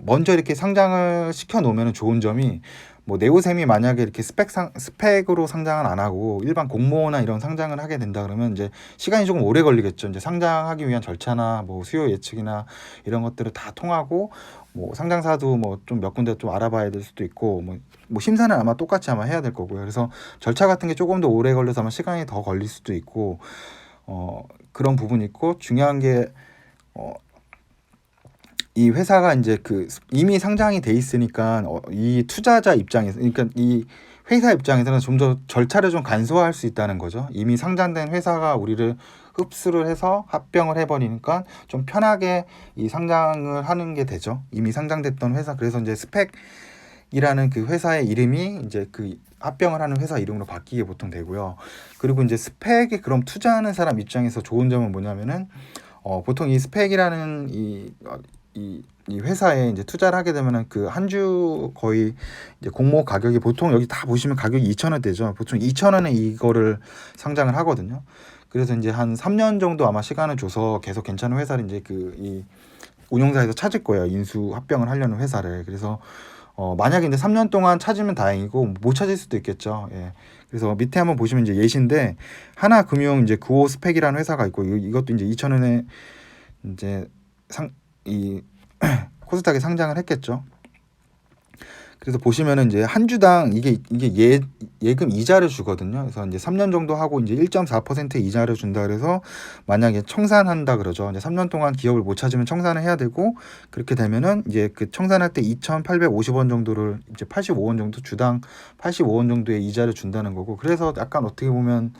[SPEAKER 1] 먼저 이렇게 상장을 시켜 놓으면 좋은 점이, 뭐 네오셈이 만약에 이렇게 스펙으로 상장을 안 하고 일반 공모나 이런 상장을 하게 된다 그러면 이제 시간이 조금 오래 걸리겠죠. 이제 상장하기 위한 절차나 뭐 수요 예측이나 이런 것들을 다 통하고, 뭐 상장사도 뭐 좀 몇 군데 좀 알아봐야 될 수도 있고, 뭐 심사는 아마 똑같이 아마 해야 될 거고요. 그래서 절차 같은 게 조금 더 오래 걸려서 아마 시간이 더 걸릴 수도 있고, 그런 부분이 있고, 중요한 게 이 회사가 이제 그 이미 상장이 돼 있으니까 이 투자자 입장에서, 그러니까 이 회사 입장에서는 좀 더 절차를 좀 간소화할 수 있다는 거죠. 이미 상장된 회사가 우리를 흡수를 해서 합병을 해버리니까 좀 편하게 이 상장을 하는 게 되죠. 이미 상장됐던 회사. 그래서 이제 스펙이라는 그 회사의 이름이 이제 그 합병을 하는 회사 이름으로 바뀌게 보통 되고요. 그리고 이제 스펙에 그럼 투자하는 사람 입장에서 좋은 점은 뭐냐면은 보통 이 스펙이라는 이 회사에 이제 투자를 하게 되면은 그 한 주 거의 이제 공모 가격이 보통 여기 다 보시면 가격이 2,000원 되죠. 보통 2,000원에 이거를 상장을 하거든요. 그래서 이제 한 3년 정도 아마 시간을 줘서 계속 괜찮은 회사를 이제 이 운용사에서 찾을 거예요. 인수 합병을 하려는 회사를. 그래서 만약에 이제 3년 동안 찾으면 다행이고 못 찾을 수도 있겠죠. 그래서 밑에 한번 보시면 이제 예시인데, 하나금융 이제 95 스펙이라는 회사가 있고, 이것도 이제 2,000원에 이제 코스닥에 상장을 했겠죠. 그래서 보시면은 이제 한 주당 이게 예금 이자를 주거든요. 그래서 이제 3년 정도 하고 이제 1.4% 이자를 준다 그래서, 만약에 청산한다 그러죠. 이제 3년 동안 기업을 못 찾으면 청산을 해야 되고, 그렇게 되면은 이제 그 청산할 때 2,850원 정도를 이제 85원 정도, 주당 85원 정도의 이자를 준다는 거고, 그래서 약간 어떻게 보면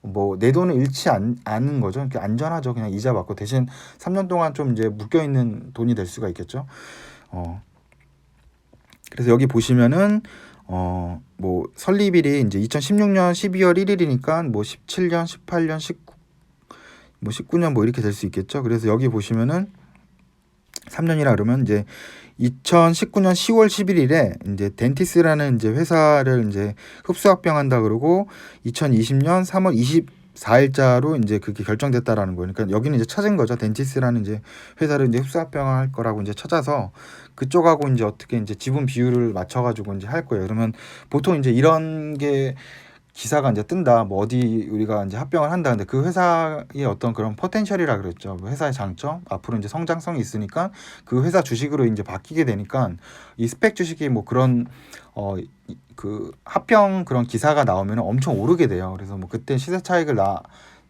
[SPEAKER 1] 뭐 내 돈을 잃지 않는 거죠. 그러니까 안전하죠. 그냥 이자 받고, 대신 3년 동안 좀 이제 묶여 있는 돈이 될 수가 있겠죠. 그래서 여기 보시면은 뭐 설립일이 이제 2016년 12월 1일이니까 뭐 17년, 18년, 19뭐 19년 뭐 이렇게 될 수 있겠죠. 그래서 여기 보시면은 3년이라 그러면 이제 2019년 10월 11일에 이제 덴티스라는 이제 회사를 이제 흡수합병한다 그러고 2020년 3월 24일자로 이제 그게 결정됐다라는 거예요. 그러니까 여기는 이제 찾은 거죠. 덴티스라는 이제 회사를 이제 흡수합병할 거라고 이제 찾아서 그쪽하고 이제 어떻게 이제 지분 비율을 맞춰가지고 이제 할 거예요. 그러면 보통 이제 이런 게 기사가 이제 뜬다. 뭐 어디 우리가 이제 합병을 한다. 근데 그 회사의 어떤 그런 포텐셜이라 그랬죠. 뭐 회사의 장점, 앞으로 이제 성장성이 있으니까 그 회사 주식으로 이제 바뀌게 되니까 이 스펙 주식이 뭐 그런 그 합병 그런 기사가 나오면 엄청 오르게 돼요. 그래서 뭐 그때 시세 차익을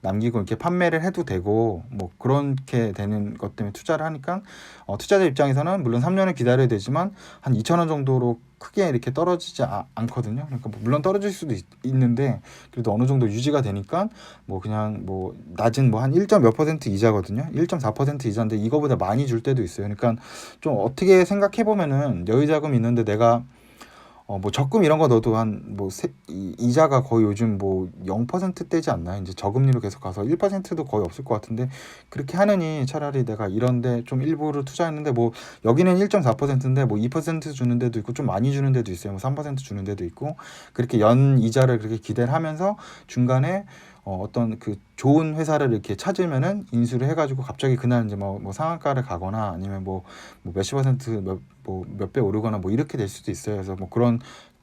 [SPEAKER 1] 남기고 이렇게 판매를 해도 되고 뭐 그렇게 되는 것 때문에 투자를 하니까 투자자 입장에서는 물론 3년을 기다려야 되지만 한 2,000원 정도로 크게 이렇게 떨어지지 않거든요. 그러니까 뭐 물론 떨어질 수도 있는데 그래도 어느 정도 유지가 되니까 뭐 그냥 뭐 낮은 뭐 한 1점 몇 퍼센트 이자거든요. 1.4% 이자인데 이거보다 많이 줄 때도 있어요. 그러니까 좀 어떻게 생각해 보면은 여유 자금 있는데 내가 뭐 적금 이런 거 넣어도 한 뭐 이자가 거의 요즘 뭐 0%대지 않나요? 이제 저금리로 계속 가서 1%도 거의 없을 것 같은데 그렇게 하느니 차라리 내가 이런데 좀 일부를 투자했는데 뭐 여기는 1.4%인데 뭐 2% 주는 데도 있고 좀 많이 주는 데도 있어요. 뭐 3% 주는 데도 있고 그렇게 연 이자를 그렇게 기대를 하면서 중간에 어떤 그 좋은 회사를 이렇게 찾으면은 인수를 해가지고 갑자기 그날 이제 뭐 상한가를 가거나 아니면 뭐 몇십 퍼센트 몇 배 오르거나 뭐 이렇게 될 수도 있어요. 그래서 뭐 그런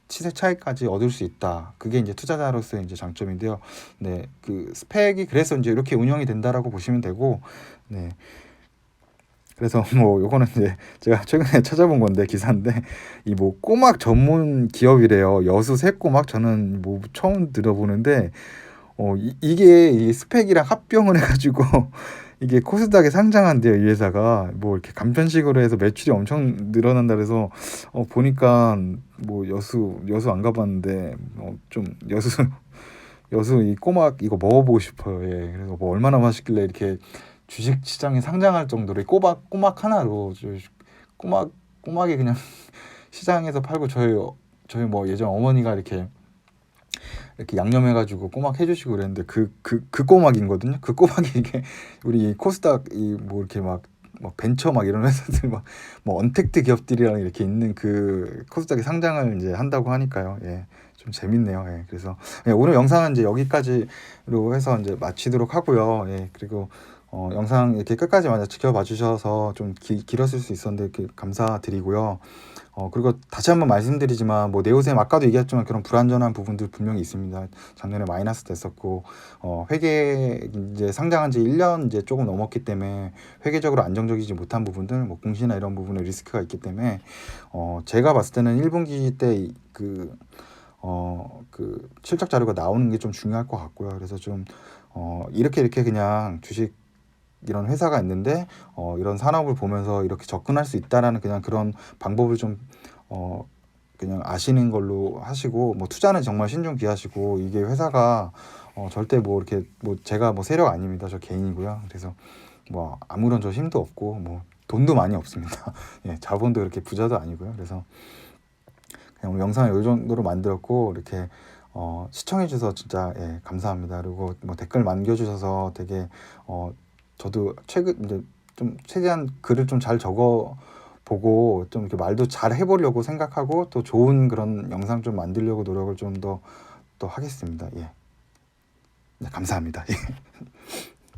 [SPEAKER 1] 시세 차이까지 얻을 수 있다. 그게 이제 투자자로서의 이제 장점인데요. 네, 그 스펙이 그래서 이제 이렇게 운영이 된다라고 보시면 되고, 네. 그래서 뭐 요거는 이제 제가 최근에 찾아본 건데 기사인데 이 뭐 꼬막 전문 기업이래요. 여수 새꼬막 저는 뭐 처음 들어보는데 이게 이 스펙이랑 합병을 해가지고 이게 코스닥에 상장한대요. 이 회사가 뭐 이렇게 간편식으로 해서 매출이 엄청 늘어난다 그래서 보니까 뭐 여수 안 가봤는데 좀 여수 이 꼬막 이거 먹어보고 싶어요. 예. 그래서 뭐 얼마나 맛있길래 이렇게 주식 시장에 상장할 정도로 꼬막 하나로 꼬막이 그냥 시장에서 팔고 저희 뭐 예전 어머니가 이렇게 양념해가지고 꼬막 해주시고 그랬는데 그 꼬막이거든요. 그 꼬막이 이게 우리 코스닥 이 뭐 이렇게 막 벤처 막 이런 회사들 막 뭐 언택트 기업들이랑 이렇게 있는 그 코스닥에 상장을 이제 한다고 하니까요. 예. 좀 재밌네요. 예. 그래서 예, 오늘 영상은 이제 여기까지로 해서 이제 마치도록 하고요. 예. 그리고 영상 이렇게 끝까지 많이 지켜봐 주셔서 좀 길었을 수 있었는데 감사드리고요. 그리고 다시 한번 말씀드리지만 뭐 네오셈 아까도 얘기했지만 그런 불안전한 부분들 분명히 있습니다. 작년에 마이너스 됐었고 회계 이제 상장한 지 1년 이제 조금 넘었기 때문에 회계적으로 안정적이지 못한 부분들 뭐 공시나 이런 부분에 리스크가 있기 때문에 제가 봤을 때는 1분기 때 그 실적 자료가 나오는 게 좀 중요할 것 같고요. 그래서 좀 이렇게 그냥 주식 이런 회사가 있는데 이런 산업을 보면서 이렇게 접근할 수 있다라는 그냥 그런 방법을 좀 그냥 아시는 걸로 하시고 뭐 투자는 정말 신중 기하시고 이게 회사가 절대 뭐 이렇게 뭐 제가 뭐 세력 아닙니다. 저 개인이고요. 그래서 뭐 아무런 저 힘도 없고 뭐 돈도 많이 없습니다. 예, 자본도 이렇게 부자도 아니고요. 그래서 그냥 오늘 영상을 이 정도로 만들었고 이렇게 시청해 주셔서 진짜 예, 감사합니다. 그리고 뭐 댓글 남겨주셔서 되게 저도 최근 이제 좀 최대한 글을 좀 잘 적어 보고 좀 이렇게 말도 잘 해보려고 생각하고 또 좋은 그런 영상 좀 만들려고 노력을 좀 더 또 하겠습니다. 예. 네, 감사합니다. 예.